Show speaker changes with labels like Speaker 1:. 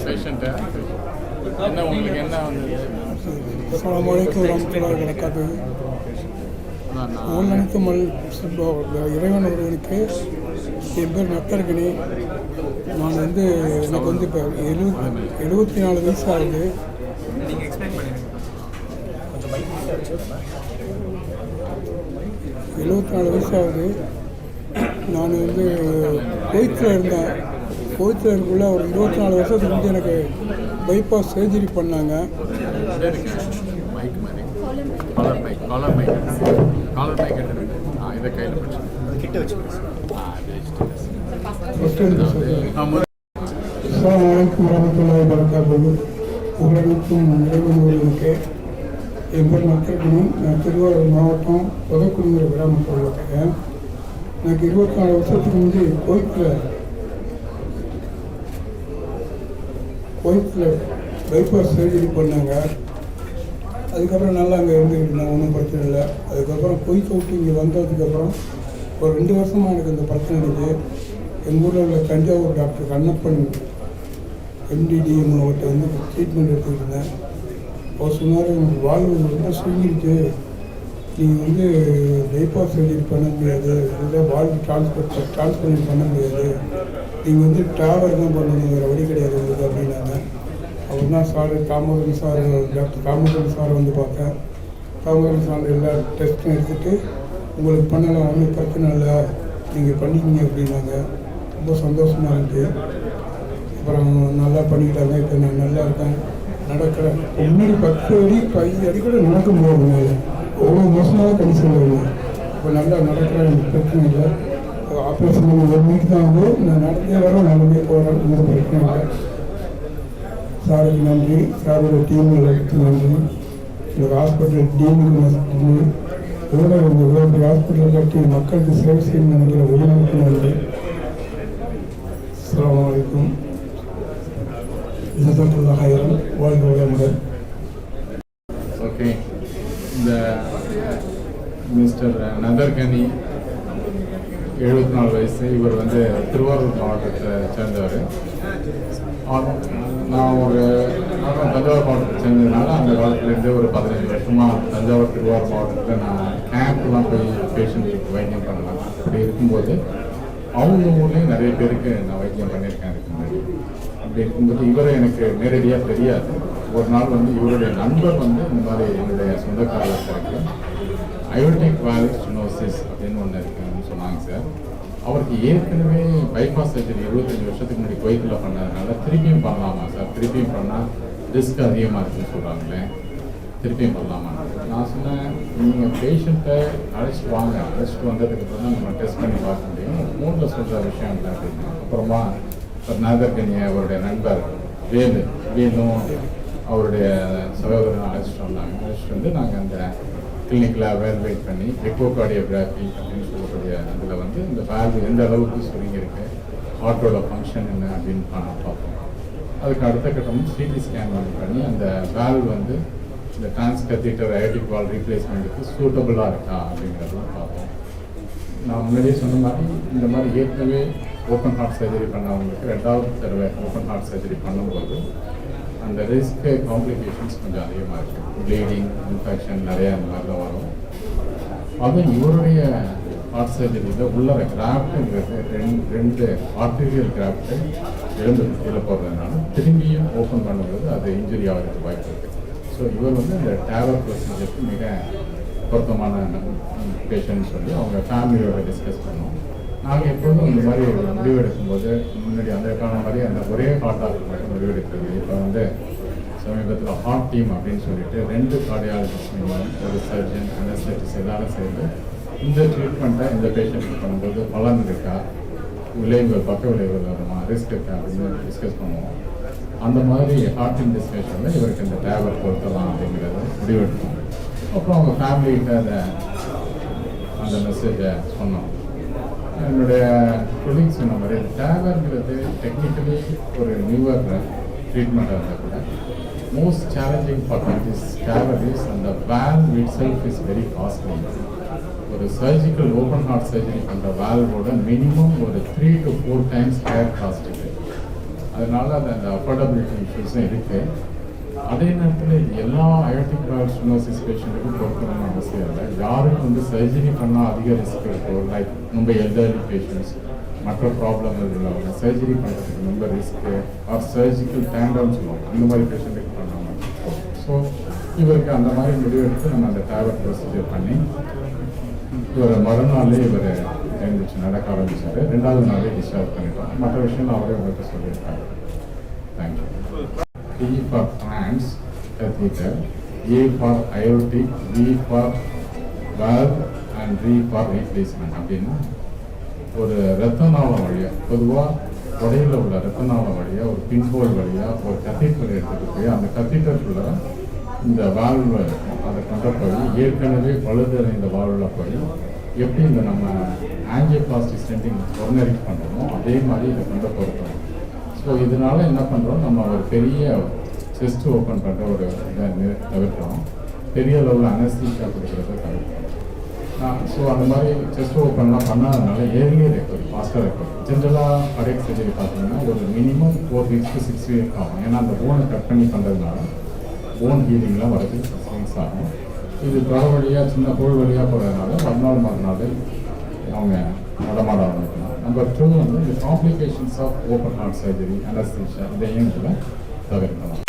Speaker 1: பேஷண்ட்டை என்ன உங்களுக்கு என்ன வந்து
Speaker 2: அஸ்ஸலாமு அலைக்கும் வரஹ்மத்துல்லாஹி வபரகாத்துஹு. நினைத்துமல் இறைவன் ஒருவனுக்கு என் பேர் நத்தர்கனி. நான் வந்து எனக்கு வந்து இப்போ 74 வயசு ஆகுது. 74 வயசு ஆகுது. நான் வந்து கோயத்தில் இருந்தேன். கோயத்தில் இருக்குள்ள ஒரு 24 வருஷத்துக்கு வந்து எனக்கு பைபாஸ் சர்ஜரி பண்ணாங்க. உங்களுக்கும் இறைவனுக்கு என் பேர் நத்தர்கனி. நான் திருவாரூர் மாவட்டம் புதக்குடிங்கிற கிராமத்தில் இருக்கேன். எனக்கு 24 வருஷத்துக்கு வந்து கோயத்தில் பைபாஸ் சர்ஜரி பண்ணாங்க. அதுக்கப்புறம் நல்லா அங்கே இருந்துக்கிட்டேன், ஒன்றும் பிரச்சனை இல்லை. அதுக்கப்புறம் கோயத்தை விட்டு இங்கே வந்ததுக்கப்புறம் ஒரு 2 வருஷமாக எனக்கு இந்த பிரச்சனை இருக்குது. எங்கள் ஊரில் உள்ள தஞ்சாவூர் டாக்டர் கண்ணப்பன் MDDM அவர்கிட்ட வந்து ட்ரீட்மெண்ட் எடுத்துக்கிட்டு இருந்தேன். அவர் சொன்னார், உங்களுக்கு வாழ்வு ரொம்ப சுருங்கிடுச்சு, நீங்கள் வந்து பைபாஸ் சர்ஜரி பண்ண முடியாது, இல்லை வாழ்வு டிரான்ஸ்பிளண்ட் பண்ண முடியாது, நீங்கள் வந்து டிராவல் தான் பண்ணணும், வேறு வழி கிடையாது உங்களுக்கு அப்படின்னாங்க. அவர் தான் sir Damodaran sir, doctor Damodaran சாரை வந்து பார்த்தேன். தாமோதரன் சார் எல்லா டெஸ்ட்டும் எடுத்துகிட்டு உங்களுக்கு பண்ணலாம், ஒன்றும் பிரச்சனை இல்லை, நீங்கள் பண்ணிக்கிங்க அப்படின்னாங்க. ரொம்ப சந்தோஷமாக இருக்குது. அப்புறம் நல்லா பண்ணிக்கிட்டாங்க. இப்போ நான் நல்லா இருக்கேன், நடக்கிறேன். முன்னாடி 10 அடி 5 அடி கூட நடக்க முடியாது, ஒவ்வொரு மாதமாக கணி சொல்லுவாங்க. இப்போ நல்லா நடக்கிறேன், எனக்கு பிரச்சனை இல்லை. ஆப்ரேஷன் 1 வீக் தான் ஆகுது, நான் நடந்தே வரேன், நடந்தே போகிறேன், ஒன்றும் பிரச்சனை இல்லை. சாருக்கு நன்றி, சாரோட டீமுக்கு நன்றி, இந்த ஹாஸ்பிட்டல் டீமுக்கு நன்றி, இவ்வளோ ஹாஸ்பிட்டல் கட்டி மக்களுக்கு சேவை செய்யணும்னு நினைக்கிற உயிருக்கு நன்றி. அஸ்ஸலாமு அலைக்கும். ஜஸாக்கல்லாஹு ஹைரன். வாழ்க வளமுடன்.
Speaker 1: ஓகே, இந்த மிஸ்டர் நதர்கனி 74 வயசு. இவர் வந்து திருவாரூர் மாவட்டத்தை சேர்ந்தவர். நான் தஞ்சாவூர் மாவட்டத்தை சேர்ந்ததுனால அந்த காலத்துலேருந்து ஒரு 15 வருஷமாக தஞ்சாவூர் திருவாரூர் மாவட்டத்தில் நான் கேம்ப்லாம் போய் பேஷண்ட்டுக்கு வைத்தியம் பண்ணலாம். அப்படி இருக்கும்போது அவங்க ஊர்லேயும் நிறைய பேருக்கு நான் வைத்தியம் பண்ணியிருக்கேன் அதுக்கு முன்னாடி. அப்படி இருக்கும்போது இவரை எனக்கு நேரடியாக தெரியாது. ஒரு நாள் வந்து இவருடைய நண்பர் வந்து இந்த மாதிரி என்னுடைய சொந்தக்காரர்களுக்கு அயோட்டிக் வால்வ் ஸ்டெனோசிஸ் அப்படின்னு ஒன்று இருக்குன்னு சொன்னாங்க சார். அவருக்கு ஏற்கனவே பைபாஸ் சர்ஜரி 25 வருஷத்துக்கு முன்னாடி கோயத்தில் பண்ணதுனால திருப்பியும் பண்ணலாமா சார், திருப்பியும் பண்ணால் ரிஸ்க் அதிகமாக இருக்குன்னு சொல்கிறாங்களே, திருப்பியும் பண்ணலாமா? நான் சொன்னேன், நீங்கள் பேஷண்ட்டை அழைச்சிட்டு வாங்க, அழைச்சிட்டு வந்ததுக்கப்புறம் தான் நம்ம டெஸ்ட் பண்ணி பார்க்க முடியும், ஃபோனில் சொல்கிற விஷயம் இல்லை அப்படின்னு. அப்புறமா ஒரு நதர்கனி அவருடைய நண்பர் வேலும் அவருடைய சகோதரனை அழைச்சிட்டு வந்தாங்க. அழைச்சிட்டு வந்து நாங்கள் அந்த கிளினிக்கில் எவாலுவேட் பண்ணி எக்கோகார்டியோகிராஃபி அப்படின்னு சொல்லக்கூடிய அதில் வந்து இந்த வேல்வு எந்த அளவுக்கு சுருங்கியிருக்கு, ஹார்ட்டோட ஃபங்க்ஷன் என்ன அப்படின்னு பார்ப்போம். அதுக்கு அடுத்த கட்டமும் சிடி ஸ்கேன் பண்ணி அந்த வேல்வ் வந்து இந்த டிரான்ஸ்கத்தீட்டர் அயோட்டிக் வால்வ் ரீப்ளேஸ்மெண்ட்டுக்கு சூட்டபுளாக இருக்கா அப்படிங்கிறதெல்லாம் பார்ப்போம். நான் முன்னாடியே சொன்ன மாதிரி இந்த மாதிரி ஏற்கனவே ஓப்பன் ஹார்ட் சர்ஜரி பண்ணவங்களுக்கு 2வது தடவை ஓப்பன் ஹார்ட் சர்ஜரி பண்ணும்போது அந்த ரிஸ்க்கு காம்ப்ளிகேஷன்ஸ் கொஞ்சம் அதிகமாக இருக்குது. ப்ளீடிங், இன்ஃபெக்ஷன் நிறையா இந்த மாதிரிலாம் வரும். அதுவும் இவருடைய ஹார்ட் சர்ஜரியில் உள்ள கிராஃப்ட்டுங்கிறது 2 ஆர்டீரியல் கிராஃப்ட்டு எலும்பு கீழே போடுறதுனால திரும்பியும் ஓப்பன் பண்ணும்போது அது இன்ஜுரி ஆகிறதுக்கு வாய்ப்பு இருக்குது. ஸோ இவர் வந்து இந்த TAVR ப்ரொசீஜருக்கு மிக பொருத்தமான பேஷண்ட் சொல்லி அவங்க ஃபேமிலியோட டிஸ்கஸ் பண்ணோம். நாங்கள் எப்போதும் இந்த மாதிரி முடிவு எடுக்கும்போது முன்னாடி அந்த காலம் மாதிரி அந்த ஒரே ஹார்ட்டாக மட்டும் முடிவு எடுக்கிறது. இப்போ வந்து சமீபத்தில் ஹார்ட் டீம் அப்படின்னு சொல்லிட்டு 2 கார்டியாலஜிஸ்ட், ஒரு சர்ஜன், அனஸ்தெட்டிஸ்ட் எல்லாரும் சேர்ந்து இந்த ட்ரீட்மெண்ட்டை இந்த பேஷண்ட்டுக்கு பண்ணும்போது பலன் இருக்கா, விளைவுகள், பக்க விளைவுகள் வருமா, ரிஸ்க் இருக்கா அப்படின்னு டிஸ்கஸ் பண்ணுவோம். அந்த மாதிரி ஹார்ட்டின் டிஸ்கஷனில் இவருக்கு இந்த TAVR பொருத்தலாம் அப்படிங்கிறத முடிவெடுத்தோம். அப்புறம் அவங்க ஃபேமிலிகிட்ட அந்த மெசேஜை சொன்னோம். என்னுடைய கொலீக்ஸ் சொன்ன மாதிரி TAVRங்கிறது டெக்னிக்கலி ஒரு நியூவர் ட்ரீட்மெண்ட்டாக இருந்தால் கூட most challenging part of this TAVR is அந்த valve itself is very costly. ஒரு சர்ஜிக்கல் ஓப்பன் ஹார்ட் சர்ஜரி பண்ணுற வேல்வோட மினிமம் ஒரு 3 to 4 times ஹையர் காஸ்ட் இருக்குது. அதனால அந்த அஃபோர்டபிலிட்டி இஷ்யூஸும் இருக்குது. அதே நேரத்தில் எல்லா அயோட்டிக் ஸ்டெனோசிஸ் பேஷண்ட்டுக்கும் பொறுக்கணும்னு அவசியம் இல்லை. யாருக்கு வந்து சர்ஜரி பண்ணால் அதிக ரிஸ்க் இருக்கோ, லைக் ரொம்ப எல்டர்லி பேஷண்ட்ஸ், மற்ற ப்ராப்ளங்கள் உள்ளவங்க சர்ஜரி பண்ணுறதுக்கு ரொம்ப ரிஸ்க்கு ஆர் சர்ஜிக்கல் டேண்டவுன்னு சொல்லுவாங்க, அந்த மாதிரி பேஷண்ட்டுக்கு பண்ணாமல். ஸோ இவருக்கு அந்த மாதிரி முடிவெடுத்து நம்ம அந்த TAVR ப்ரொசீஜர் பண்ணி இவர் மறுநாளே இவர் எழுந்துச்சு நடக்க ஆரம்பிச்சார். 2வது நாளே டிஸ்சார்ஜ் பண்ணிட்டோம். மற்ற விஷயம் அவரே உங்கள்கிட்ட சொல்லியிருக்காரு. Thank you. T for Transcatheter, A for Aortic, V for valve and D for replacement. அப்படின்னா ஒரு ரத்த நாளம் வழியாக, பொதுவாக உடையில் உள்ள ரத்த நாளம் வழியாக ஒரு பின்ஹோல் வழியாக ஒரு கத்தீட்டர் எடுத்துகிட்டு போய் அந்த கத்தீட்டருக்குள்ள இந்த வால்வு இருக்கும், அதை கொண்டு போய் ஏற்கனவே பழுதடைந்த வால்வில் போய் எப்படி இந்த நம்ம ஆஞ்சியோபிளாஸ்டி ஸ்டென்டிங் கொரோனரி பண்ணுறோமோ அதே மாதிரி இதை கொண்டு போகிறோம். ஸோ இதனால என்ன பண்ணுறோம், நம்ம ஒரு பெரிய செஸ்ட் ஓப்பன் பண்ணுற ஒரு இதை தவிர்க்கிறோம், பெரிய அளவில் அனஸ்தீசியா கொடுக்குறத தவிர்க்கிறோம். ஸோ அந்த மாதிரி செஸ்ட் ஓப்பன்லாம் பண்ணாதனால ஏர்லி ரெக்கவரி, ஃபாஸ்ட்டாக ரெக்கவரி. ஜென்ரலாக கார்டியாக் சர்ஜரி பார்த்தீங்கன்னா ஒரு மினிமம் 4 weeks to 6 weeks ஆகும். ஏன்னா அந்த போனை கட் பண்ணி பண்ணுறதுனால போன் ஹீலிங்லாம் வரதுக்கு 6 weeks ஆகும். இது தொட வழியாக சின்ன கோள் வழியாக போகிறதுனால மறுநாள் அவங்க நடமாட ஆரம்பிக்கலாம். நம்பர் 2 வந்து இந்த complications of open heart surgery, anaesthesia இதையும் கூட தவிர்க்கலாம்.